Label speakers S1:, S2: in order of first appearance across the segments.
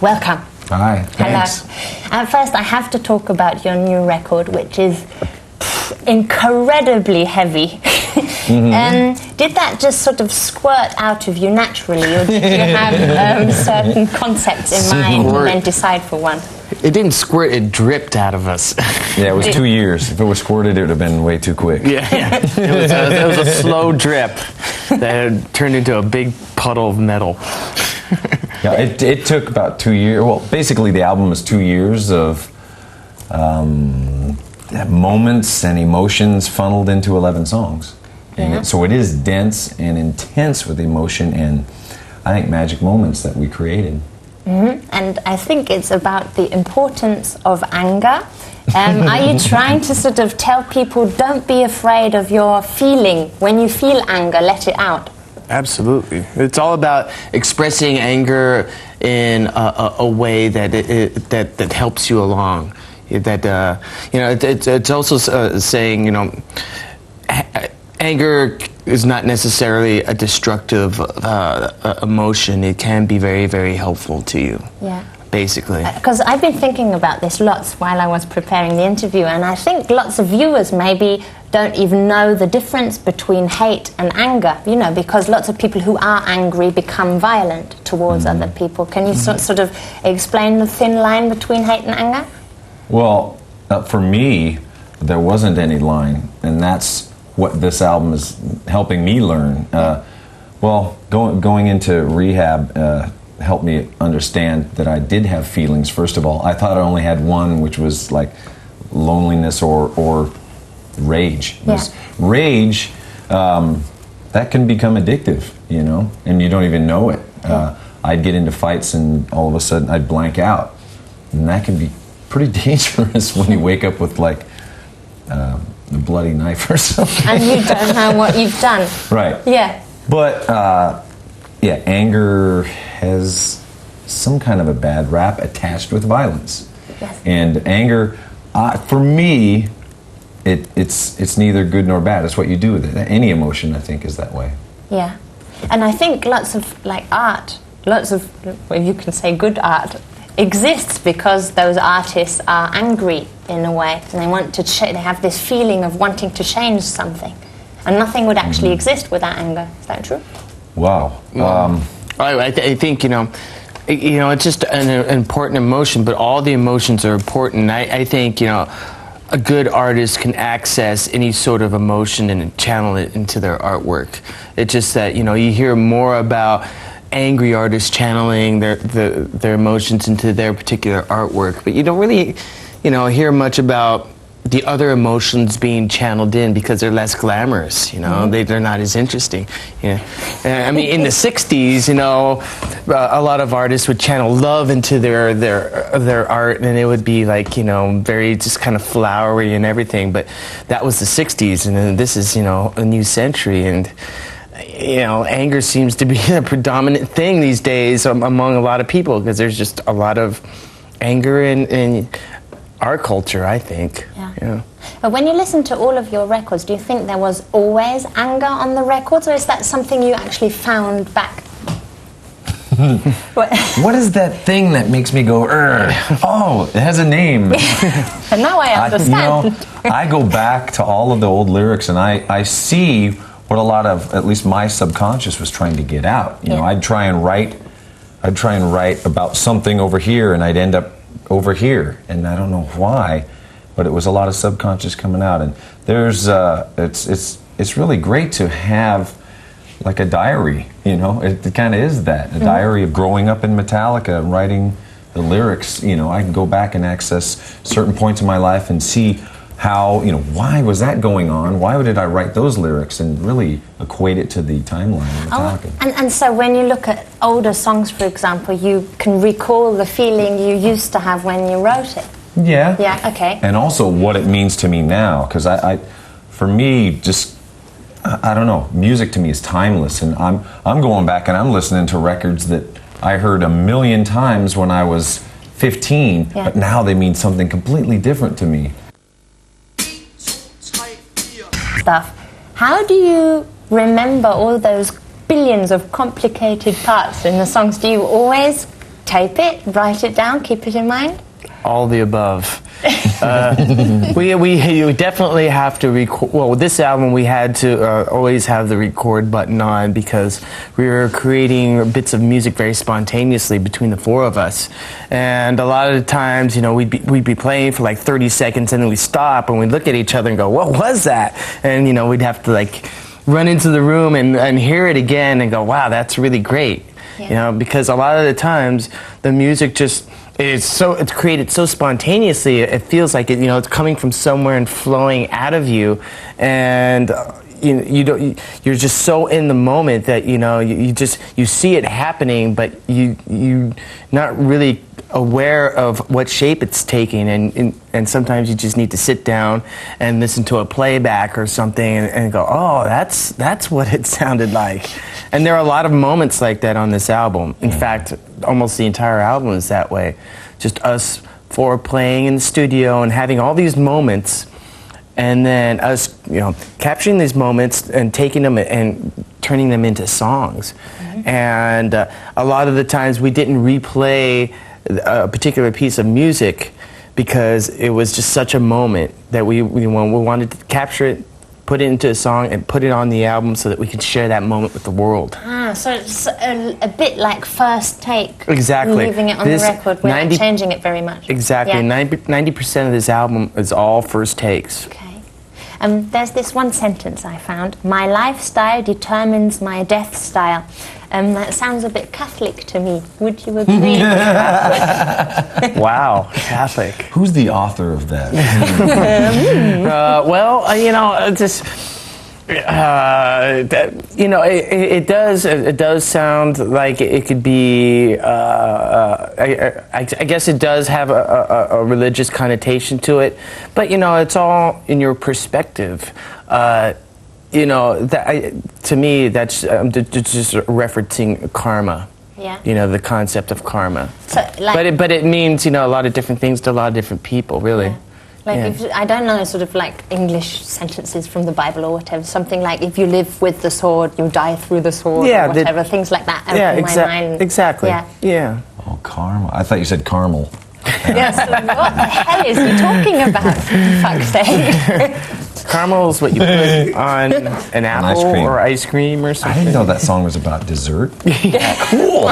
S1: welcome.
S2: Hi, thanks.
S1: Hello. First, I have to talk about your new record, which is incredibly heavy. Did that just sort of squirt out of you naturally, or did you have certain concepts in mind and then decide for one?
S3: It didn't squirt, it dripped out of us.
S2: Yeah, it was 2 years. If it was squirted, it would have been way too quick.
S3: Yeah. It was a slow drip that had turned into a big puddle of metal.
S2: Yeah, it took about 2 years. Well, basically the album is 2 years of moments and emotions funneled into 11 songs. And so it is dense and intense with emotion and, I think, magic moments that we created.
S1: And I think it's about the importance of anger. Are you trying to sort of tell people, don't be afraid of your feeling? When you feel anger, let it out.
S3: Absolutely. It's all about expressing anger in a way that helps you along. That it's also saying, anger is not necessarily a destructive emotion. It can be very, very helpful to you.
S1: Yeah.
S3: Basically.
S1: Because I've been thinking about this lots while I was preparing the interview, and I think lots of viewers maybe don't even know the difference between hate and anger, because lots of people who are angry become violent towards other people. Can you sort of explain the thin line between hate and anger?
S2: Well, for me, there wasn't any line, and that's what this album is helping me learn. Going into rehab helped me understand that I did have feelings. First of all, I thought I only had one, which was like loneliness or rage. Rage, that can become addictive, and you don't even know it. I'd get into fights and all of a sudden I'd blank out, and that can be pretty dangerous when you wake up with like a bloody knife or something.
S1: And you don't know what you've done.
S2: Right.
S1: Yeah.
S2: But anger has some kind of a bad rap attached with violence.
S1: Yes.
S2: And anger, for me, it's neither good nor bad. It's what you do with it. Any emotion, I think, is that way.
S1: Yeah. And I think lots of art, you can say good art, exists because those artists are angry in a way, and they want to they have this feeling of wanting to change something, and nothing would actually exist without anger. Is that true?
S2: Wow.
S3: I think it's just an important emotion, but all the emotions are important. I think a good artist can access any sort of emotion and channel it into their artwork. It's just that you hear more about angry artists channeling their emotions into their particular artwork, but you don't really hear much about the other emotions being channeled in because they're less glamorous. They're not as interesting. I mean, in the '60s, a lot of artists would channel love into their art, and it would be like very just kind of flowery and everything. But that was the '60s, and then this is a new century, and anger seems to be a predominant thing these days among a lot of people, because there's just a lot of anger in our culture, I think. Yeah.
S1: But when you listen to all of your records, do you think there was always anger on the records, or is that something you actually found back?
S2: What is that thing that makes me go, oh, it has a name.
S1: And now I understand.
S2: I go back to all of the old lyrics, and I see what a lot of, at least my subconscious, was trying to get out. I'd try and write about something over here, and I'd end up over here, and I don't know why, but it was a lot of subconscious coming out. And there's it's really great to have like a diary. It kind of is that, a diary of growing up in Metallica and writing the lyrics. I can go back and access certain points in my life and see how, why was that going on? Why did I write those lyrics, and really equate it to the timeline of Metallica.
S1: And so when you look at older songs, for example, you can recall the feeling you used to have when you wrote it.
S2: Yeah.
S1: Yeah, okay.
S2: And also what it means to me now, because for me, I don't know, music to me is timeless, and I'm going back and I'm listening to records that I heard a million times when I was 15, but now they mean something completely different to me.
S1: How do you remember all those billions of complicated parts in the songs? Do you always tape it, write it down, keep it in mind?
S3: All the above. We definitely have to record. Well, with this album, we had to always have the record button on because we were creating bits of music very spontaneously between the four of us. And a lot of the times, we'd be playing for like 30 seconds and then we'd stop and we'd look at each other and go, "What was that?" And we'd have to run into the room and hear it again and go, "Wow, that's really great."
S1: Yeah.
S3: Because a lot of the times the music just it's created so spontaneously. It feels like it's coming from somewhere and flowing out of you, and you're just so in the moment that you see it happening, but you not really aware of what shape it's taking, and sometimes you just need to sit down and listen to a playback or something and go, "Oh, that's what it sounded like." And there are a lot of moments like that on this album. In fact, almost the entire album is that way. Just us four playing in the studio and having all these moments, and then us, capturing these moments and taking them and turning them into songs. Mm-hmm. And a lot of the times we didn't replay a particular piece of music because it was just such a moment that we wanted to capture it, put it into a song, and put it on the album so that we could share that moment with the world.
S1: So it's a bit like first take.
S3: Exactly.
S1: Leaving it on the record without changing it very much.
S3: Exactly.
S1: Yeah.
S3: 90% of this album is all first takes.
S1: Okay. There's this one sentence I found: "My lifestyle determines my death style." That sounds a bit Catholic to me. Would you agree?
S3: Wow, Catholic.
S2: Who's the author of that?
S3: It does sound like it could be. I guess it does have a religious connotation to it, but it's all in your perspective. To me, that's just referencing karma.
S1: Yeah.
S3: The concept of karma.
S1: So,
S3: but it means a lot of different things to a lot of different people, really.
S1: Yeah. If, I don't know, sort of like English sentences from the Bible or whatever. Something like, "If you live with the sword, you die through the sword," or whatever. Things like that.
S3: Exactly. Yeah.
S2: Oh, karma. I thought you said caramel.
S1: Yes. What the hell is he talking about? For fuck's sake.
S3: Caramel is what you put on an apple or ice cream or something.
S2: I didn't know that song was about dessert.
S3: Yeah.
S2: Cool.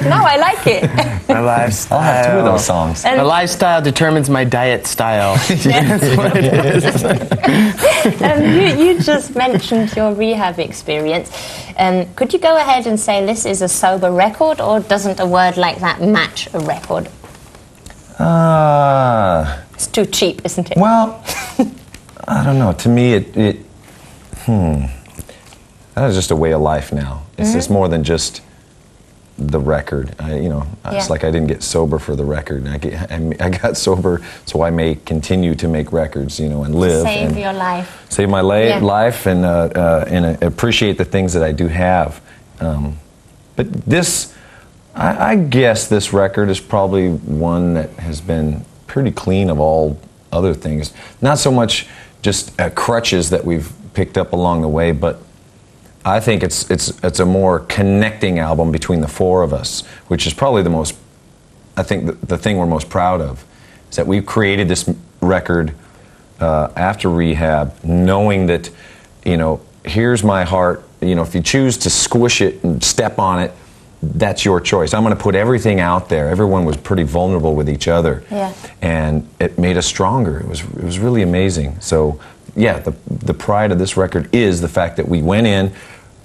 S1: No, I like it.
S3: My lifestyle.
S2: I'll have two of those songs.
S3: My lifestyle determines my diet style. That's what it is.
S1: You just mentioned your rehab experience. Could you go ahead and say this is a sober record, or doesn't a word like that match a record? It's too cheap, isn't it?
S2: Well, I don't know. To me, that is just a way of life now. It's just more than just the record. It's like I didn't get sober for the record. I got sober so I may continue to make records, and live.
S1: Save your life.
S2: Save my life and appreciate the things that I do have. But this, I guess this record is probably one that has been pretty clean of all other things. Not so much just crutches that we've picked up along the way, but I think it's a more connecting album between the four of us, which is probably the thing we're most proud of, is that we've created this record after rehab, knowing that, here's my heart, if you choose to squish it and step on it, that's your choice. I'm going to put everything out there. Everyone was pretty vulnerable with each other, and it made us stronger. It was really amazing. So, yeah, the pride of this record is the fact that we went in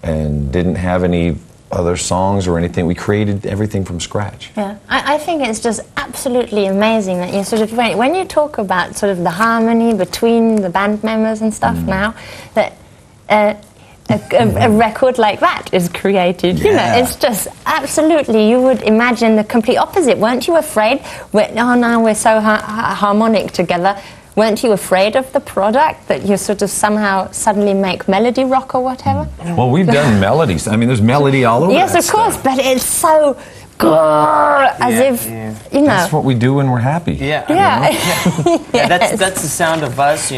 S2: and didn't have any other songs or anything. We created everything from scratch.
S1: Yeah, I think it's just absolutely amazing that you sort of, when you talk about sort of the harmony between the band members and stuff now, that a record like that is created. It's just absolutely, you would imagine the complete opposite. Weren't you afraid? Now we're so harmonic together. Weren't you afraid of the product, that you sort of somehow suddenly make melody rock or whatever?
S2: Well, we've done melodies. I mean, there's melody all over.
S1: Yes, of course,
S2: stuff.
S1: but it's so as if
S2: That's what we do when we're happy.
S3: That's the sound of us,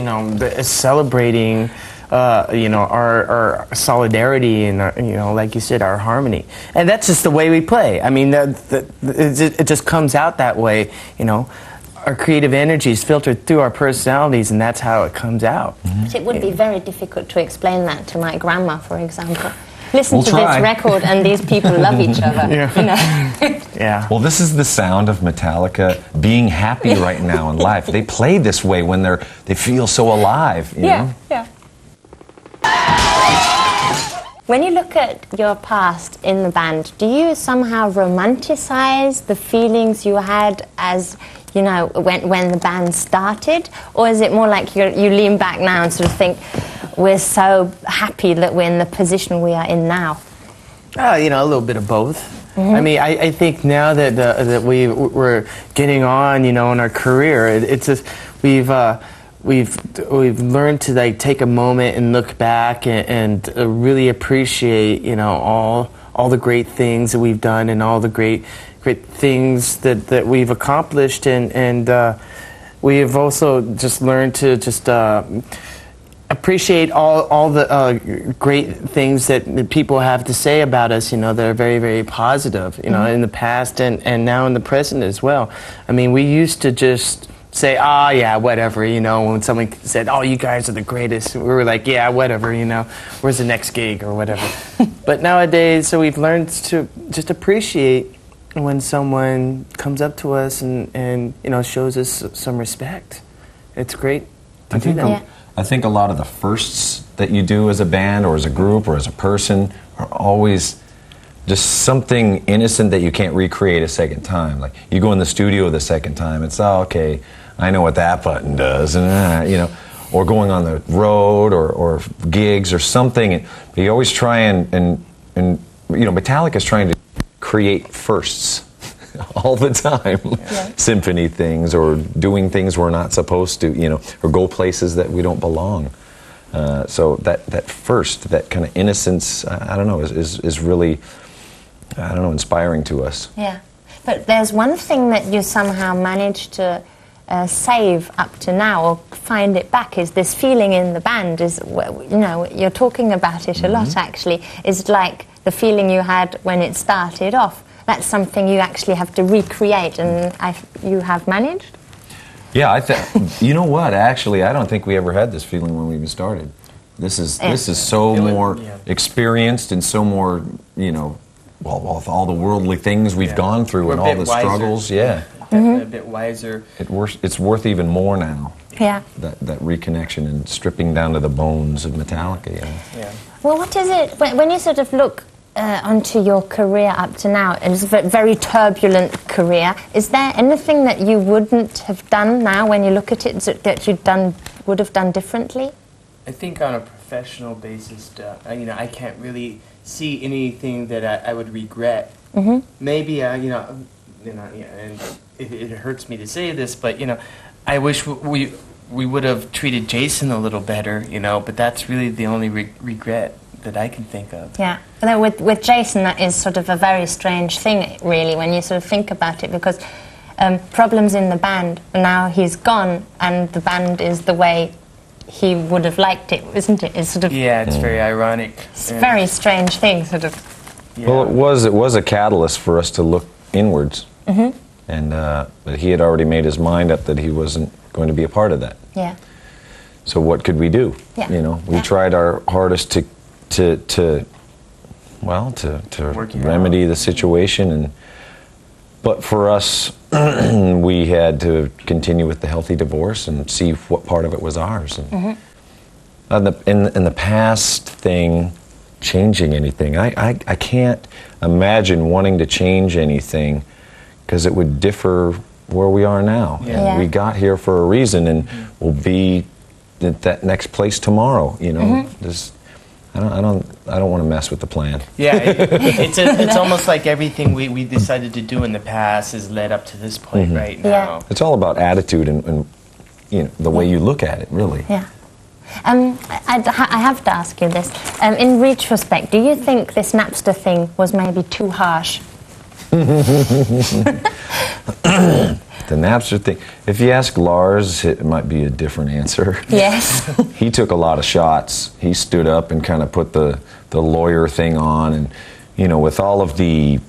S3: celebrating our solidarity and our, like you said, our harmony. And that's just the way we play. I mean, it just comes out that way. Our creative energy is filtered through our personalities, and that's how it comes out.
S1: But it would be very difficult to explain that to my grandma, for example. Listen
S2: We'll
S1: to
S2: try.
S1: this record, and these people love each other.
S3: Yeah.
S2: Well, this is the sound of Metallica being happy right now in life. They play this way when they feel so alive. You know?
S1: Yeah. When you look at your past in the band, do you somehow romanticize the feelings you had as, when the band started? Or is it more like you lean back now and sort of think, we're so happy that we're in the position we are in now?
S3: A little bit of both. Mm-hmm. I mean, I think now that we're getting on, in our career, it's just we've learned to take a moment and look back and really appreciate all the great things that we've done and all the great things that we've accomplished, and we have also just learned to just appreciate all the great things that people have to say about us, that are very, very positive, in the past and now in the present as well. I mean, we used to just say, yeah, whatever, when someone said, you guys are the greatest, we were like, yeah, whatever, where's the next gig or whatever. But nowadays, so we've learned to just appreciate when someone comes up to us and shows us some respect. It's great to do that.
S2: I think a lot of the firsts that you do as a band or as a group or as a person are always just something innocent that you can't recreate a second time. Like you go in the studio the second time, it's okay, I know what that button does, and or going on the road or gigs or something. But you always try and Metallica's trying to create firsts all the time. Yeah. Symphony things or doing things we're not supposed to, or go places that we don't belong. So that first, that kind of innocence, I don't know, is really, inspiring to us.
S1: Yeah, but there's one thing that you somehow managed to save up to now, or find it back, is this feeling in the band. Is you're talking about it a lot. Actually, is like the feeling you had when it started off. That's something you actually have to recreate, and you have managed.
S2: Yeah, I think. You know what? Actually, I don't think we ever had this feeling when we even started. This is so more experienced and so more, with all the worldly things we've gone through and all the struggles. Yeah,
S3: a bit wiser.
S2: It's worth even more now.
S1: Yeah.
S2: That reconnection and stripping down to the bones of Metallica.
S1: Yeah. Well, what is it when you sort of look onto your career up to now? It's a very turbulent career. Is there anything that you wouldn't have done now when you look at it that would have done differently?
S3: I think on a professional basis, I can't really see anything that I would regret. Mm-hmm. Maybe, and it hurts me to say this, but I wish we would have treated Jason a little better, but that's really the only regret that I can think of. Yeah,
S1: although with Jason, that is sort of a very strange thing, really, when you sort of think about it, because problems in the band, now he's gone, and the band is the way he would have liked it, isn't it? It's sort of
S3: it's very ironic.
S1: It's a very strange thing, sort of.
S2: Yeah. Well, it was a catalyst for us to look inwards, and but he had already made his mind up that he wasn't going to be a part of that.
S1: Yeah.
S2: So what could we do?
S1: Yeah.
S2: We tried our hardest to remedy the situation, but for us, we had to continue with the healthy divorce and see what part of it was ours. And in the past thing, changing anything, I can't imagine wanting to change anything, because it would differ where we are now.
S3: Yeah.
S2: And we got here for a reason, and we'll be at that next place tomorrow. I don't want to mess with the plan.
S3: Yeah, it's almost like everything we decided to do in the past has led up to this point right now.
S1: Yeah.
S2: It's all about attitude and the way you look at it, really.
S1: Yeah. I have to ask you this. In retrospect, do you think this Napster thing was maybe too harsh?
S2: The Napster thing. If you ask Lars, it might be a different answer.
S1: Yes.
S2: He took a lot of shots. He stood up and kind of put the lawyer thing on, and with all of the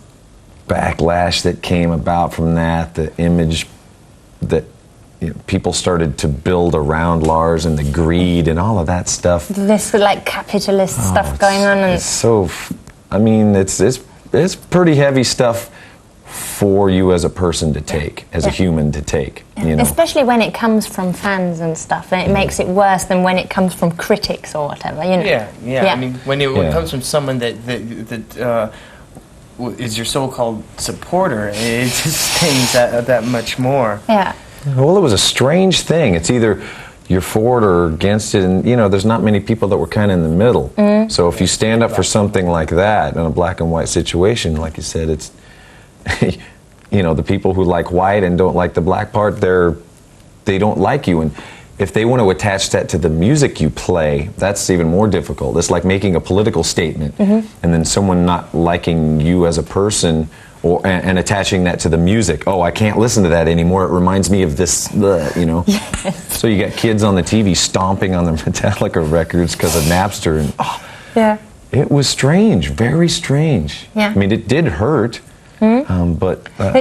S2: backlash that came about from that, the image that people started to build around Lars and the greed and all of that stuff.
S1: This like capitalist stuff going on, and
S2: it's so. I mean, it's pretty heavy stuff for you as a person to take, as a human to take.
S1: Especially when it comes from fans and stuff, and it makes it worse than when it comes from critics or whatever.
S3: Yeah. I mean, when it comes from someone that is your so-called supporter, it just stings that much more.
S1: Yeah.
S2: Well, it was a strange thing. It's either you're for it or against it, and there's not many people that were kind of in the middle. So if you stand up for something like that in a black and white situation, like you said, it's the people who like white and don't like the black part, they don't like you, and if they want to attach that to the music you play, that's even more difficult. It's like making a political statement, and then someone not liking you as a person, and attaching that to the music. Oh, I can't listen to that anymore. It reminds me of this,
S1: Yes.
S2: So you got kids on the TV stomping on the Metallica records because of Napster, and it was strange, very strange.
S1: Yeah.
S2: I mean, it did hurt. But
S1: I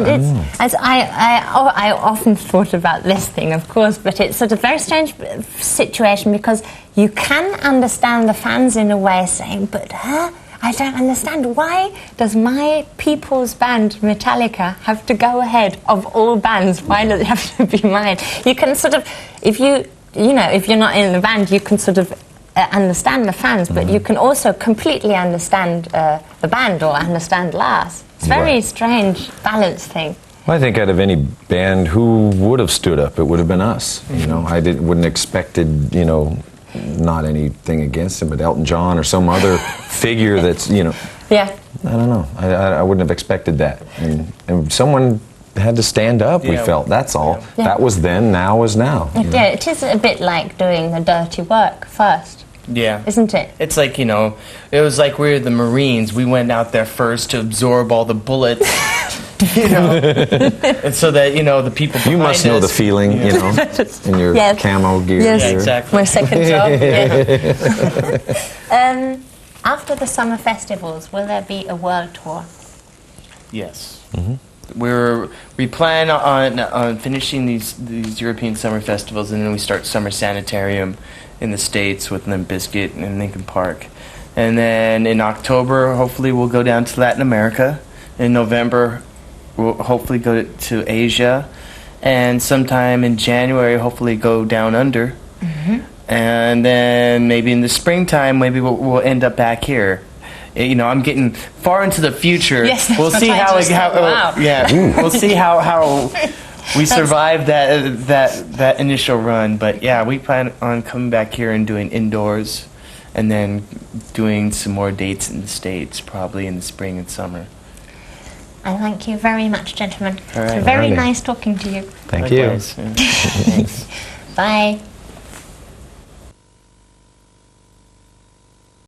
S1: often thought about this thing, of course, but it's sort of a very strange situation because you can understand the fans in a way saying, but I don't understand, why does my people's band Metallica have to go ahead of all bands? Why does it have to be mine? You can sort of, if you're not in the band, you can sort of understand the fans, but you can also completely understand the band or understand Lars. It's a very strange balance thing.
S2: Well, I think out of any band, who would have stood up? It would have been us. I wouldn't expected, not anything against him, but Elton John or some other figure that's,
S1: Yeah.
S2: I don't know. I wouldn't have expected that. And someone had to stand up, we felt. That's all.
S1: Yeah.
S2: That was then, now is now.
S1: Yeah, it is a bit like doing the dirty work first.
S3: Yeah.
S1: Isn't it?
S3: It's like, it was like we were the Marines. We went out there first to absorb all the bullets, and so that, the people behind
S2: You must know
S3: us,
S2: the feeling, in your camo gear.
S1: Yes.
S3: Yeah, exactly.
S1: My second job. After the summer festivals, will there be a world tour?
S3: Yes. We plan on finishing these European summer festivals, and then we start Summer Sanitarium in the States with Limp Bizkit and Linkin Park. And then in October, hopefully we'll go down to Latin America. In November, we'll hopefully go to Asia. And sometime in January, hopefully go down under. And then maybe in the springtime, maybe we'll end up back here. I'm getting far into the future.
S1: Yes,
S3: we'll see how we'll see how we survived that initial run. But yeah, we plan on coming back here and doing indoors, and then doing some more dates in the States, probably in the spring and summer.
S1: I thank you very much, gentlemen.
S3: All right.
S1: It's very nice talking to you.
S2: Thank you.
S3: Likewise. Yeah. Thanks.
S1: Bye.